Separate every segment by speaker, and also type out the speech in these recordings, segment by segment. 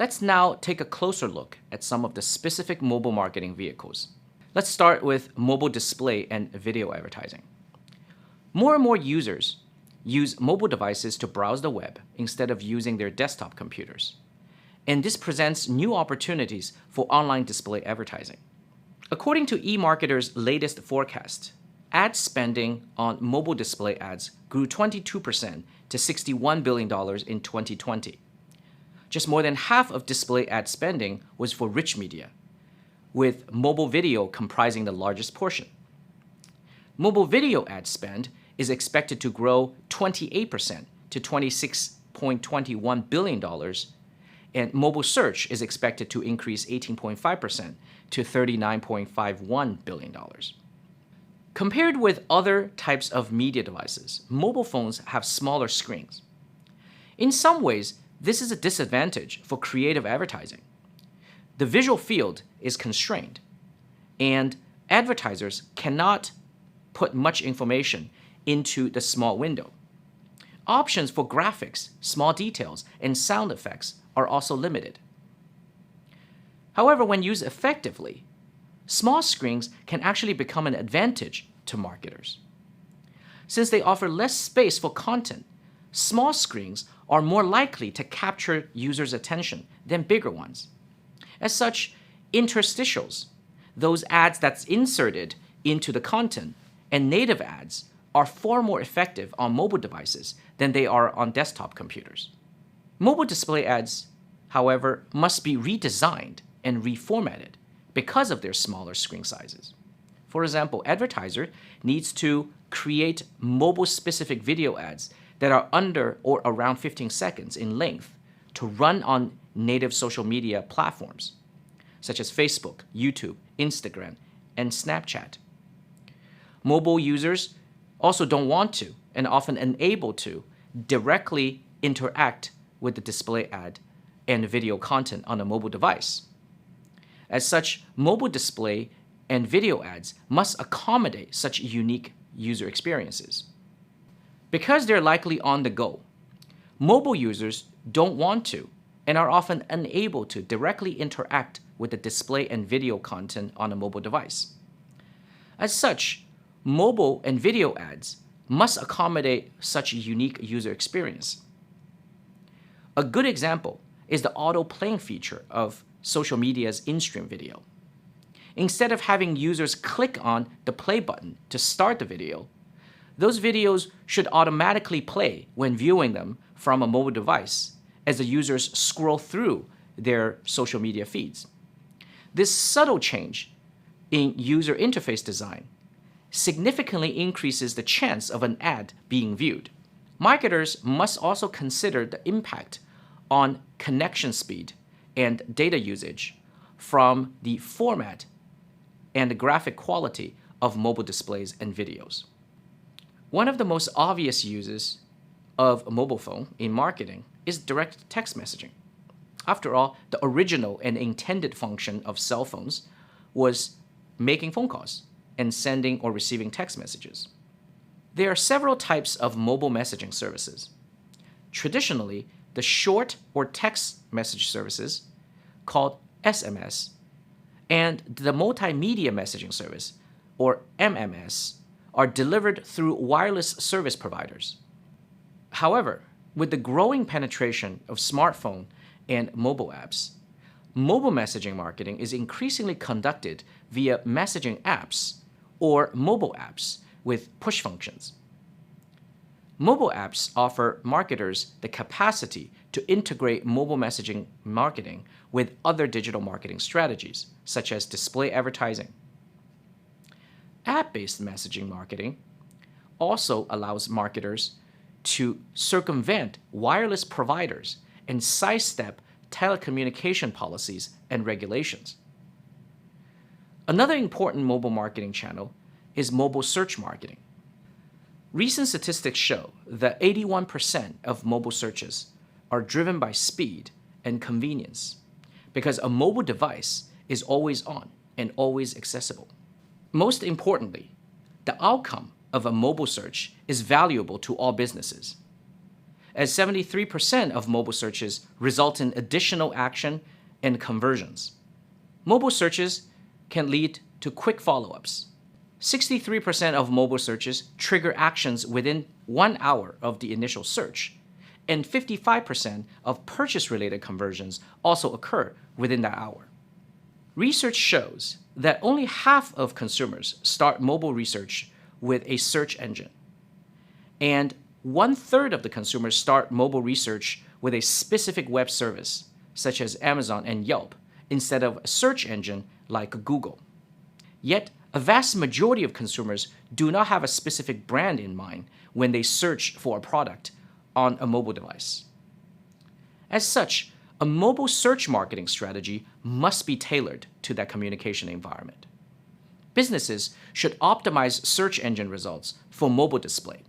Speaker 1: Let's now take a closer look at some of the specific mobile marketing vehicles. Let's start with mobile display and video advertising. More and more users use mobile devices to browse the web instead of using their desktop computers. And this presents new opportunities for online display advertising. According to eMarketer's latest forecast, ad spending on mobile display ads grew 22% to $61 billion in 2020. Just more than half of display ad spending was for rich media, with mobile video comprising the largest portion. Mobile video ad spend is expected to grow 28% to $26.21 billion, and mobile search is expected to increase 18.5% to $39.51 billion. Compared with other types of media devices, mobile phones have smaller screens. In some ways, this is a disadvantage for creative advertising. The visual field is constrained, and advertisers cannot put much information into the small window. Options for graphics, small details, and sound effects are also limited. However, when used effectively, small screens can actually become an advantage to marketers. Since they offer less space for content, small screens are more likely to capture users' attention than bigger ones. As such, interstitials, those ads that's inserted into the content, and native ads are far more effective on mobile devices than they are on desktop computers. Mobile display ads, however, must be redesigned and reformatted because of their smaller screen sizes. For example, advertiser needs to create mobile-specific video ads that are under or around 15 seconds in length to run on native social media platforms, such as Facebook, YouTube, Instagram, and Snapchat. Mobile users also don't want to, and often unable to, directly interact with the display ad and video content on a mobile device. As such, mobile display and video ads must accommodate such unique user experiences. Because they're likely on the go, mobile users don't want to and are often unable to directly interact with the display and video content on a mobile device. As such, mobile and video ads must accommodate such a unique user experience. A good example is the auto-playing feature of social media's in-stream video. Instead of having users click on the play button to start the video, those videos should automatically play when viewing them from a mobile device as the users scroll through their social media feeds. This subtle change in user interface design significantly increases the chance of an ad being viewed. Marketers must also consider the impact on connection speed and data usage from the format and the graphic quality of mobile displays and videos. One of the most obvious uses of a mobile phone in marketing is direct text messaging. After all, the original and intended function of cell phones was making phone calls and sending or receiving text messages. There are several types of mobile messaging services. Traditionally, the short or text message services, called SMS, and the multimedia messaging service, or MMS, are delivered through wireless service providers. However, with the growing penetration of smartphone and mobile apps, mobile messaging marketing is increasingly conducted via messaging apps or mobile apps with push functions. Mobile apps offer marketers the capacity to integrate mobile messaging marketing with other digital marketing strategies, such as display advertising. App-based messaging marketing also allows marketers to circumvent wireless providers and sidestep telecommunication policies and regulations. Another important mobile marketing channel is mobile search marketing. Recent statistics show that 81% of mobile searches are driven by speed and convenience because a mobile device is always on and always accessible. Most importantly, the outcome of a mobile search is valuable to all businesses. as 73% of mobile searches result in additional action and conversions. Mobile searches can lead to quick follow-ups. 63% of mobile searches trigger actions within 1 hour of the initial search, and 55% of purchase-related conversions also occur within that hour. Research shows that only half of consumers start mobile research with a search engine, and 1/3 of the consumers start mobile research with a specific web service, such as Amazon and Yelp, instead of a search engine like Google. Yet, a vast majority of consumers do not have a specific brand in mind when they search for a product on a mobile device. As such, a mobile search marketing strategy must be tailored to that communication environment. Businesses should optimize search engine results for mobile display,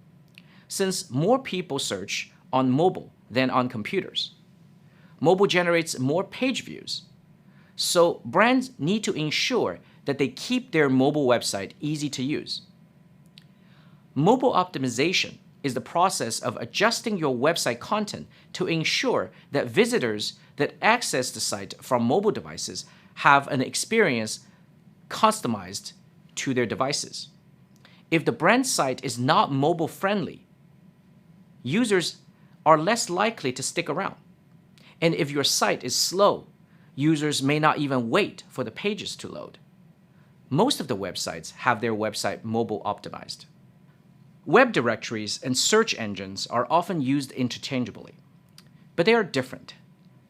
Speaker 1: since more people search on mobile than on computers. Mobile generates more page views, so brands need to ensure that they keep their mobile website easy to use. Mobile optimization is the process of adjusting your website content to ensure that visitors that access the site from mobile devices have an experience customized to their devices. If the brand site is not mobile friendly, users are less likely to stick around. And if your site is slow, users may not even wait for the pages to load. Most of the websites have their website mobile optimized. Web directories and search engines are often used interchangeably, but they are different.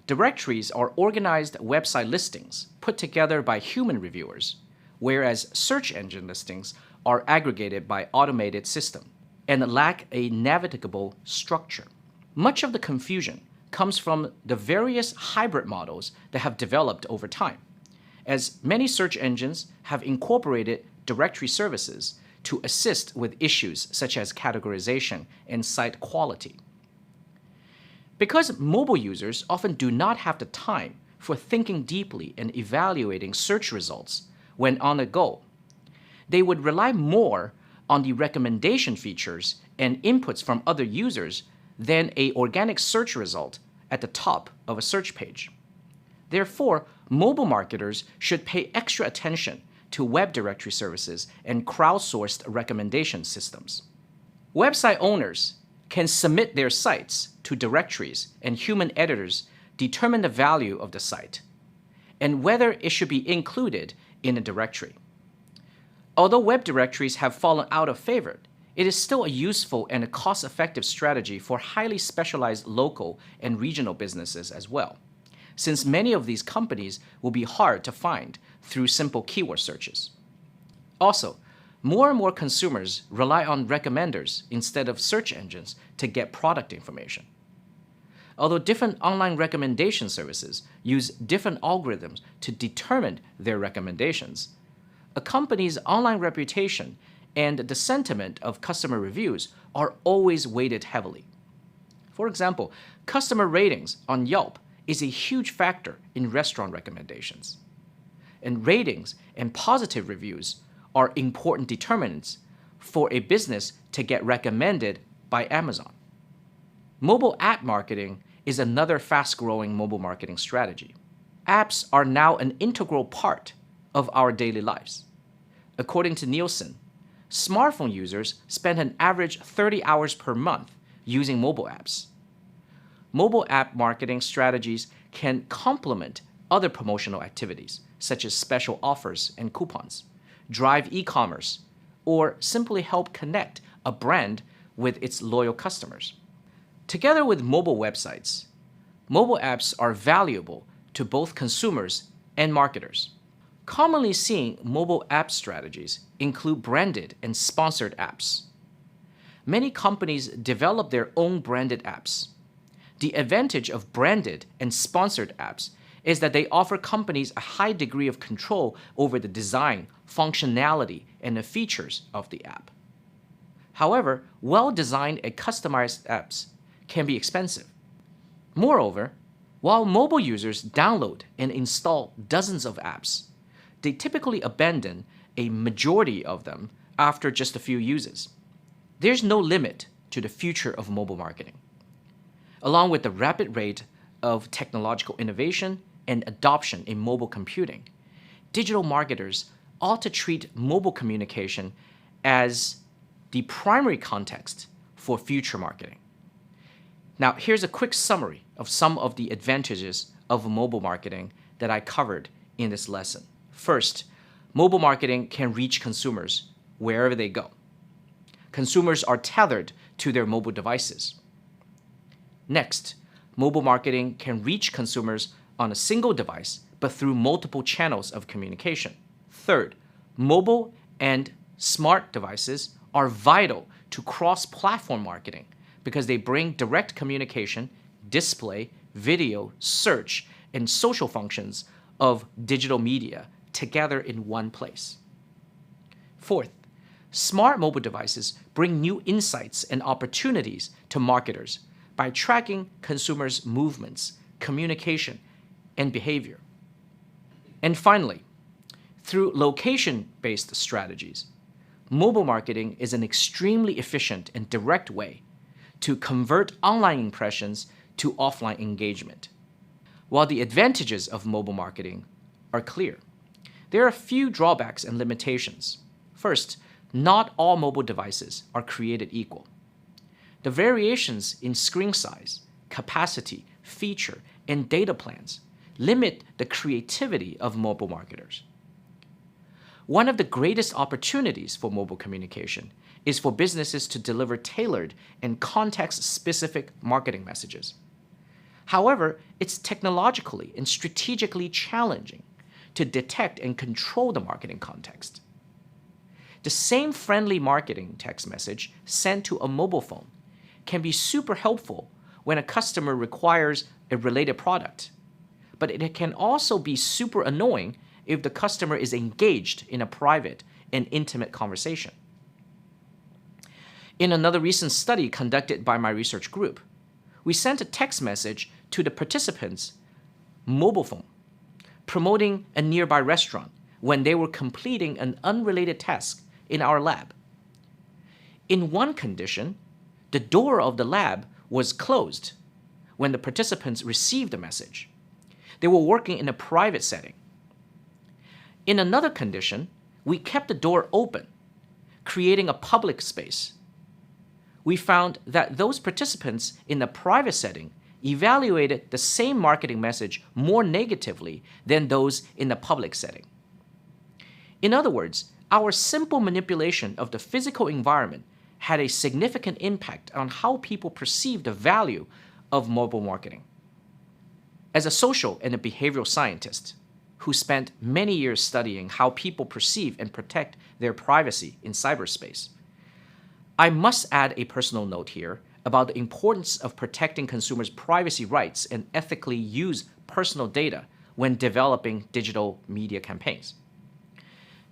Speaker 1: Directories are organized website listings put together by human reviewers, whereas search engine listings are aggregated by automated system and lack a navigable structure. Much of the confusion comes from the various hybrid models that have developed over time, as many search engines have incorporated directory services to assist with issues such as categorization and site quality. Because mobile users often do not have the time for thinking deeply and evaluating search results when on the go, they would rely more on the recommendation features and inputs from other users than an organic search result at the top of a search page. Therefore, mobile marketers should pay extra attention to web directory services and crowdsourced recommendation systems. Website owners can submit their sites to directories, and human editors determine the value of the site and whether it should be included in a directory. Although web directories have fallen out of favor, it is still a useful and a cost-effective strategy for highly specialized local and regional businesses as well, since many of these companies will be hard to find through simple keyword searches. Also, more and more consumers rely on recommenders instead of search engines to get product information. Although different online recommendation services use different algorithms to determine their recommendations, a company's online reputation and the sentiment of customer reviews are always weighted heavily. For example, customer ratings on Yelp is a huge factor in restaurant recommendations. And ratings and positive reviews are important determinants for a business to get recommended by Amazon. Mobile app marketing is another fast-growing mobile marketing strategy. Apps are now an integral part of our daily lives. According to Nielsen, smartphone users spend an average 30 hours per month using mobile apps. Mobile app marketing strategies can complement other promotional activities, such as special offers and coupons, drive e-commerce, or simply help connect a brand with its loyal customers. Together with mobile websites, mobile apps are valuable to both consumers and marketers. Commonly seen mobile app strategies include branded and sponsored apps. Many companies develop their own branded apps. The advantage of branded and sponsored apps is that they offer companies a high degree of control over the design, functionality, and the features of the app. However, well-designed and customized apps can be expensive. Moreover, while mobile users download and install dozens of apps, they typically abandon a majority of them after just a few uses. There's no limit to the future of mobile marketing. Along with the rapid rate of technological innovation and adoption in mobile computing, digital marketers ought to treat mobile communication as the primary context for future marketing. Now, here's a quick summary of some of the advantages of mobile marketing that I covered in this lesson. First, mobile marketing can reach consumers wherever they go. Consumers are tethered to their mobile devices. Next, mobile marketing can reach consumers on a single device, but through multiple channels of communication. Third, mobile and smart devices are vital to cross-platform marketing because they bring direct communication, display, video, search, and social functions of digital media together in one place. Fourth, smart mobile devices bring new insights and opportunities to marketers by tracking consumers' movements, communication, and behavior. And finally, through location-based strategies, mobile marketing is an extremely efficient and direct way to convert online impressions to offline engagement. While the advantages of mobile marketing are clear, there are a few drawbacks and limitations. First, not all mobile devices are created equal. The variations in screen size, capacity, feature, and data plans limit the creativity of mobile marketers. One of the greatest opportunities for mobile communication is for businesses to deliver tailored and context-specific marketing messages. However, it's technologically and strategically challenging to detect and control the marketing context. The same friendly marketing text message sent to a mobile phone can be super helpful when a customer requires a related product, but it can also be super annoying if the customer is engaged in a private and intimate conversation. In another recent study conducted by my research group, we sent a text message to the participants' mobile phone promoting a nearby restaurant when they were completing an unrelated task in our lab. In one condition, the door of the lab was closed when the participants received the message. They were working in a private setting. In another condition, we kept the door open, creating a public space. We found that those participants in the private setting evaluated the same marketing message more negatively than those in the public setting. In other words, our simple manipulation of the physical environment had a significant impact on how people perceive the value of mobile marketing. As a social and a behavioral scientist who spent many years studying how people perceive and protect their privacy in cyberspace, I must add a personal note here about the importance of protecting consumers' privacy rights and ethically use personal data when developing digital media campaigns.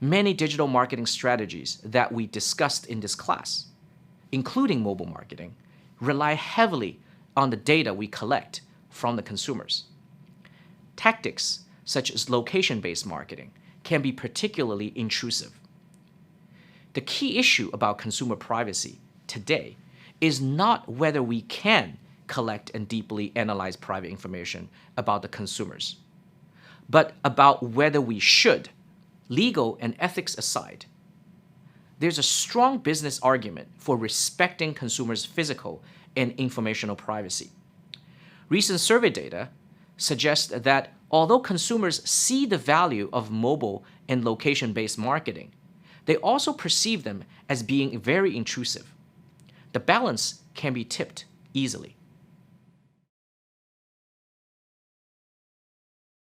Speaker 1: Many digital marketing strategies that we discussed in this class, including mobile marketing, rely heavily on the data we collect from the consumers. Tactics such as location-based marketing can be particularly intrusive. The key issue about consumer privacy today is not whether we can collect and deeply analyze private information about the consumers, but about whether we should, legal and ethics aside. There's a strong business argument for respecting consumers' physical and informational privacy. Recent survey data suggests that although consumers see the value of mobile and location-based marketing, they also perceive them as being very intrusive. The balance can be tipped easily.